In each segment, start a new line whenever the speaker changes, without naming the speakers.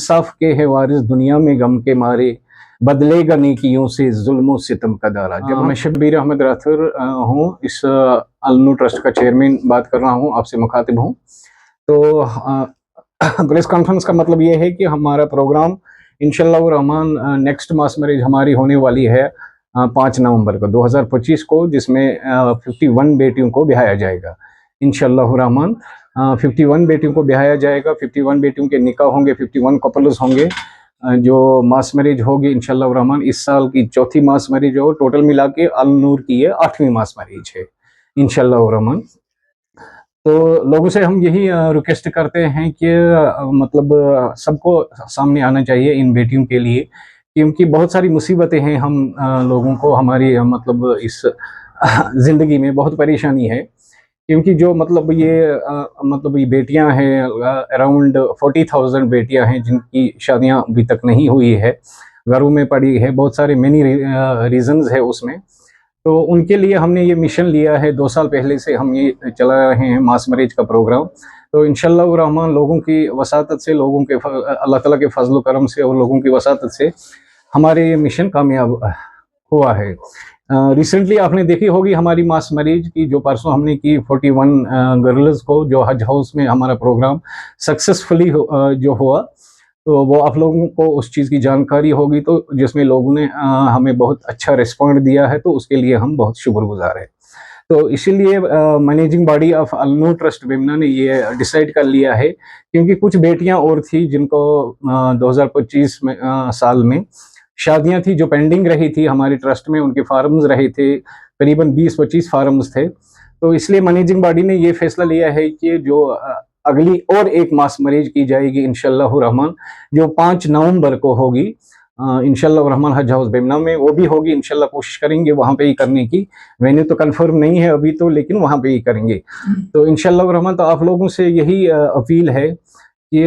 इंसाफ के है वारिस दुनिया में गम के मारे, बदलेगा नेकियों से जुल्म सितम का दारा। जब मैं शब्बीर अहमद राथुर हूँ, इस अल-नूर ट्रस्ट का चेयरमैन बात कर रहा हूँ, आपसे मुखातिब हूँ। तो प्रेस कॉन्फ्रेंस का मतलब ये है कि हमारा प्रोग्राम इंशाअल्लाह रहमान नेक्स्ट मास मैरिज हमारी होने वाली है 5 नवंबर को 2025 को, जिसमें 51 बेटियों को ब्याया जाएगा इंशाअल्लाह रहमान। 51 बेटियों को ब्याया जाएगा, 51 बेटियों के निकाह होंगे, 51 कपल्स होंगे जो मास मैरिज होगी इंशाअल्लाह रहमान। इस साल की चौथी मास मैरिज हो, टोटल मिला के अल-नूर की ये 8वीं मास मैरिज है इंशाअल्लाह रहमान। तो लोगों से हम यही रिक्वेस्ट करते हैं कि मतलब सबको सामने आना चाहिए इन बेटियों के लिए, क्योंकि बहुत सारी मुसीबतें हैं हम लोगों को, हमारी मतलब इस ज़िंदगी में बहुत परेशानी है। क्योंकि जो मतलब ये बेटियां हैं, अराउंड 40,000 बेटियां हैं जिनकी शादियां अभी तक नहीं हुई है, घरों में पड़ी है, बहुत सारे मेनी रीजंस है उसमें। तो उनके लिए हमने ये मिशन लिया है, 2 साल पहले से हम ये चला रहे हैं मास मैरिज का प्रोग्राम। तो इंशाअल्लाह रहमान लोगों की वसातत से, लोगों के अल्लाह ताला के फजल करम से और लोगों की वसातत से हमारे ये मिशन कामयाब हुआ है। रिसेंटली आपने देखी होगी हमारी मास मैरिज की, जो परसों हमने की 41 गर्ल्स को, जो हज हाउस में हमारा प्रोग्राम सक्सेसफुली जो हुआ, तो वो आप लोगों को उस चीज़ की जानकारी होगी, तो जिसमें लोगों ने हमें बहुत अच्छा रिस्पॉन्ड दिया है, तो उसके लिए हम बहुत शुक्रगुजार हैं। तो इसीलिए managing body of Al-Noor trust Bemina ने ये डिसाइड कर लिया है, क्योंकि कुछ बेटियां और थी जिनको 2025 में साल में शादियां थी जो पेंडिंग रही थी हमारे ट्रस्ट में, उनके फार्म्स रहे थे, करीबन 20-25 फार्म्स थे। तो इसलिए मैनेजिंग बॉडी ने ये फैसला लिया है कि जो अगली और एक मास मैरिज की जाएगी इंशाअल्लाह रहमान, जो 5 नवंबर को होगी इंशाअल्लाह रहमान हज हाउस बेमना में, वो भी होगी इंशाअल्लाह। कोशिश करेंगे वहाँ पे ही करने की, वेन्यू तो कंफर्म नहीं है अभी तो, लेकिन वहाँ पे ही करेंगे। तो इंशाअल्लाह रहमान, तो आप लोगों से यही अपील है कि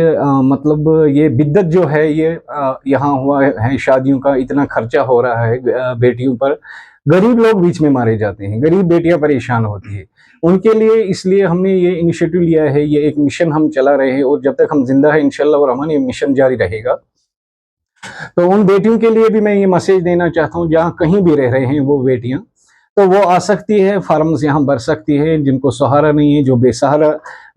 मतलब ये बिद्दत जो है ये यहाँ हुआ है, शादियों का इतना खर्चा हो रहा है बेटियों पर, गरीब लोग बीच में मारे जाते हैं, गरीब बेटियां परेशान होती है उनके लिए। इसलिए हमने ये इनिशिएटिव लिया है, ये एक मिशन हम चला रहे हैं, और जब तक हम जिंदा है इंशाअल्लाह रहमान ये मिशन जारी रहेगा। तो उन बेटियों के लिए भी मैं ये मैसेज देना चाहता हूँ, जहाँ कहीं भी रह रहे हैं वो बेटियां, तो वो आ सकती है, फार्म्स यहाँ भर सकती है। जिनको सहारा नहीं है, जो बेसहारा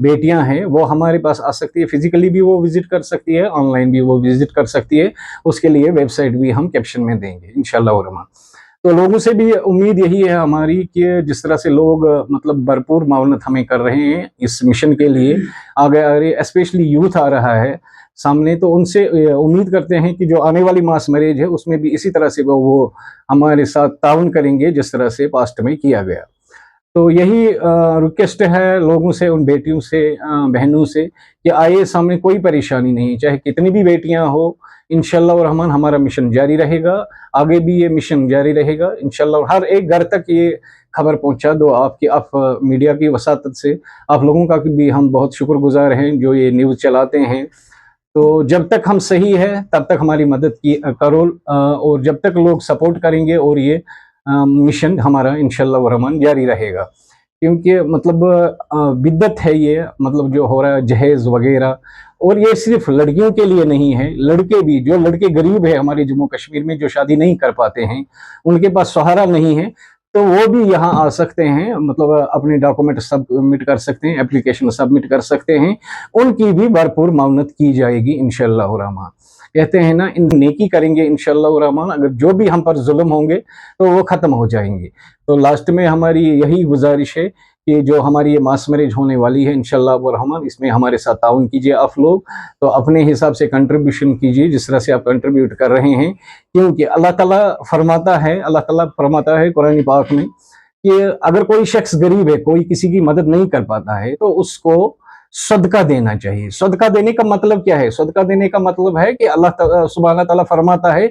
बेटियां हैं, वो हमारे पास आ सकती है, फिजिकली भी वो विजिट कर सकती है, ऑनलाइन भी वो विजिट कर सकती है। उसके लिए वेबसाइट भी हम कैप्शन में देंगे इंशाअल्लाह रहमान। तो लोगों से भी उम्मीद यही है हमारी कि जिस तरह से लोग मतलब भरपूर मावनत हमें कर रहे हैं इस मिशन के लिए, आगे स्पेशली यूथ आ रहा है सामने, तो उनसे उम्मीद करते हैं कि जो आने वाली मास मैरिज है उसमें भी इसी तरह से वो हमारे साथ ताउन करेंगे जिस तरह से पास्ट में किया गया। तो यही रिक्वेस्ट है लोगों से, उन बेटियों से, बहनों से, कि आइए, सामने कोई परेशानी नहीं, चाहे कितनी भी बेटियां हो, इंशाअल्लाह रहमान हमारा मिशन जारी रहेगा, आगे भी ये मिशन जारी रहेगा इंशाअल्लाह। हर एक घर तक ये खबर पहुंचा दो आप मीडिया की वसातत से, आप लोगों का भी हम बहुत शुक्रगुजार हैं जो ये न्यूज़ चलाते हैं। तो जब तक हम सही है तब तक हमारी मदद की करो, और जब तक लोग सपोर्ट करेंगे, और ये मिशन हमारा इंशाअल्लाह रहमान जारी रहेगा। क्योंकि मतलब बिद्दत है ये, मतलब जो हो रहा है जहेज वगैरह, और ये सिर्फ लड़कियों के लिए नहीं है, लड़के भी, जो लड़के गरीब है हमारे जम्मू कश्मीर में, जो शादी नहीं कर पाते हैं, उनके पास सहारा नहीं है, तो वो भी यहाँ आ सकते हैं, मतलब अपने डॉक्यूमेंट सबमिट कर सकते हैं, एप्लीकेशन सबमिट कर सकते हैं, उनकी भी भरपूर मावनत की जाएगी इंशाअल्लाह रहमान। कहते हैं ना, इन नेकी करेंगे इंशाअल्लाह रहमान, अगर जो भी हम पर जुल्म होंगे तो वो ख़त्म हो जाएंगे। तो लास्ट में हमारी यही गुजारिश है कि जो हमारी ये मास मैरिज होने वाली है इंशाअल्लाह रहमान, इसमें हमारे साथ ताउन कीजिए आप लोग। तो अपने हिसाब से कंट्रीब्यूशन कीजिए जिस तरह से आप कंट्रीब्यूट कर रहे हैं, क्योंकि अल्लाह ताला फरमाता है कुरान पाक में कि अगर कोई शख्स गरीब है, कोई किसी की मदद नहीं कर पाता है, तो उसको सदका देना चाहिए। सदका देने का मतलब क्या है? सदका देने का मतलब है कि अल्लाह सुब्हान तआला फरमाता है,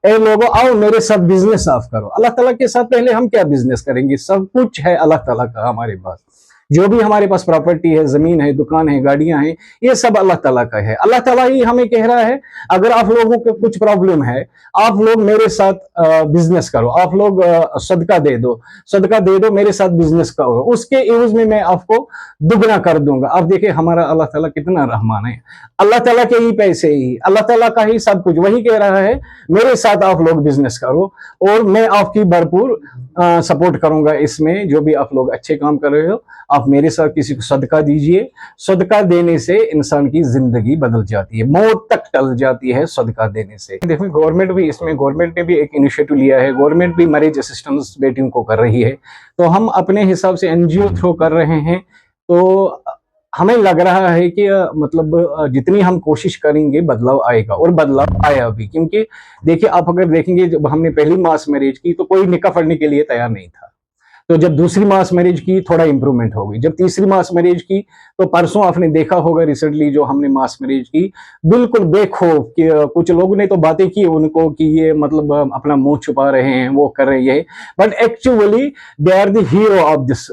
ए लोगों आओ मेरे साथ बिजनेस साफ करो। अल्लाह ताला के साथ पहले हम क्या बिजनेस करेंगे? सब कुछ है अल्लाह ताला का हमारे पास। जो भी हमारे पास प्रॉपर्टी है, जमीन है, दुकान है, गाड़ियां हैं, ये सब अल्लाह ताला का है। अल्लाह ताला ही हमें कह रहा है, अगर आप लोगों को कुछ प्रॉब्लम है, आप लोग मेरे साथ बिजनेस करो, आप लोग सदका दे दो, मेरे साथ बिजनेस करो, उसके एवज में मैं आपको दुगना कर दूंगा। आप देखिए हमारा अल्लाह ताला कितना रहमान है। अल्लाह ताला के ही पैसे ही, अल्लाह ताला का ही सब कुछ, वही कह रहा है मेरे साथ आप लोग बिजनेस करो और मैं आपकी भरपूर सपोर्ट करूंगा इसमें। जो भी आप लोग अच्छे काम कर रहे हो, आप मेरे साथ किसी को सदका दीजिए। सदका देने से इंसान की जिंदगी बदल जाती है, मौत तक टल जाती है सदका देने से। देखो गवर्नमेंट ने भी एक इनिशिएटिव लिया है। गवर्नमेंट भी मैरिज असिस्टेंस बेटियों को कर रही है, तो हम अपने हिसाब से एनजीओ थ्रू कर रहे हैं। तो हमें लग रहा है कि मतलब जितनी हम कोशिश करेंगे बदलाव आएगा, और बदलाव आया भी। क्योंकि देखिए, आप अगर देखेंगे, जब हमने पहली मास मैरिज की तो कोई निकाह पढ़ने के लिए तैयार नहीं था। तो जब दूसरी मास मैरिज की, थोड़ा इंप्रूवमेंट हो गई। जब तीसरी मास मैरिज की, तो परसों आपने देखा होगा रिसेंटली जो हमने मास मैरिज की, बिल्कुल बेखौफ कि कुछ लोगों ने तो बातें की उनको कि ये मतलब अपना मुंह छुपा रहे हैं, वो कर रहे हैं, but actually they are the hero of this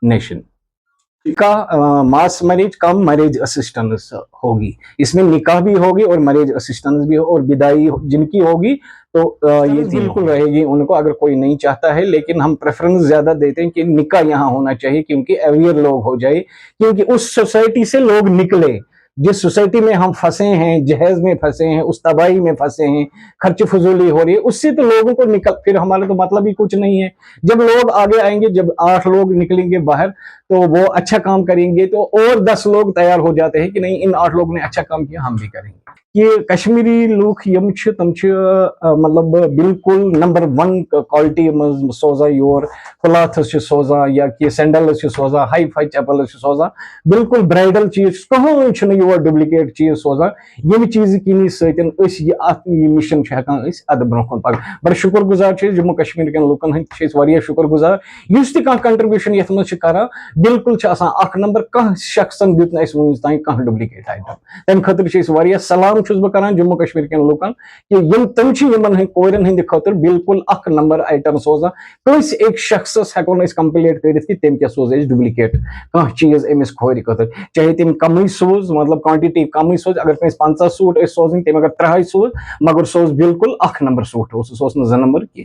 nation का। Mass marriage cum marriage assistance होगी, इसमें निकाह भी होगी और मैरिज असिस्टेंस भी हो, और विदाई जिनकी होगी तो ये बिल्कुल रहेगी उनको, अगर कोई नहीं चाहता है। लेकिन हम प्रेफरेंस ज्यादा देते हैं कि निकाह यहाँ होना चाहिए, क्योंकि अवेयर लोग हो जाए, क्योंकि उस सोसाइटी से लोग निकले जिस सोसाइटी में हम फंसे हैं, जहेज में फंसे हैं, उस तबाही में फंसे हैं, खर्च फजूली हो रही है, उससे तो लोगों को निकल, फिर हमारा तो मतलब ही कुछ नहीं है। जब लोग आगे आएंगे, जब 8 लोग निकलेंगे बाहर, तो वो अच्छा काम करेंगे, तो और 10 लोग तैयार हो जाते हैं कि नहीं, इन 8 लोग ने अच्छा काम किया, हम भी करेंगे। ये कश्मीरी लूक यम छ तम छ मतलब बिल्कुल number 1 quality Souza your cloth सोजा, या कि सैंडल सोजा, हाई फाई चप्पल सोजा, बिल्कुल ब्राइडल चीज कहीं योर डुप्लिकेट चीज सोजा। यम चीज किनी सतन ये मिशन अद ब्रोह पक। बड़ा शुक्र गुजार जम्मू कश्मीर के लुकन हंद शुक्र गुजार, युस तह कंट्रीब्यूशन ये मज करा, बिल्कुल अख नंबर, कह शख्सन दित वन तान कह डुप्लिकेट आइटम। तम खतर सलाम बह कर जम्मू कश्मीर के लुकन कि तम यमन कोरन हंद खतर बिल्कुल अख नंबर आइटम सोजा। कस एक शख्स हेको कंप्लेट कर तम क्या सोज डुप्लिकेट कह चीज अमिस खोर खतर, चाहे तम कम सोज, मतलब क्वांटिटी कम सोज। अगर कस 50 सूट सोजन, तम अगर 3 सोज, मगर सोज बिल्कुल अख नंबर सूट, 2 नंबर कह।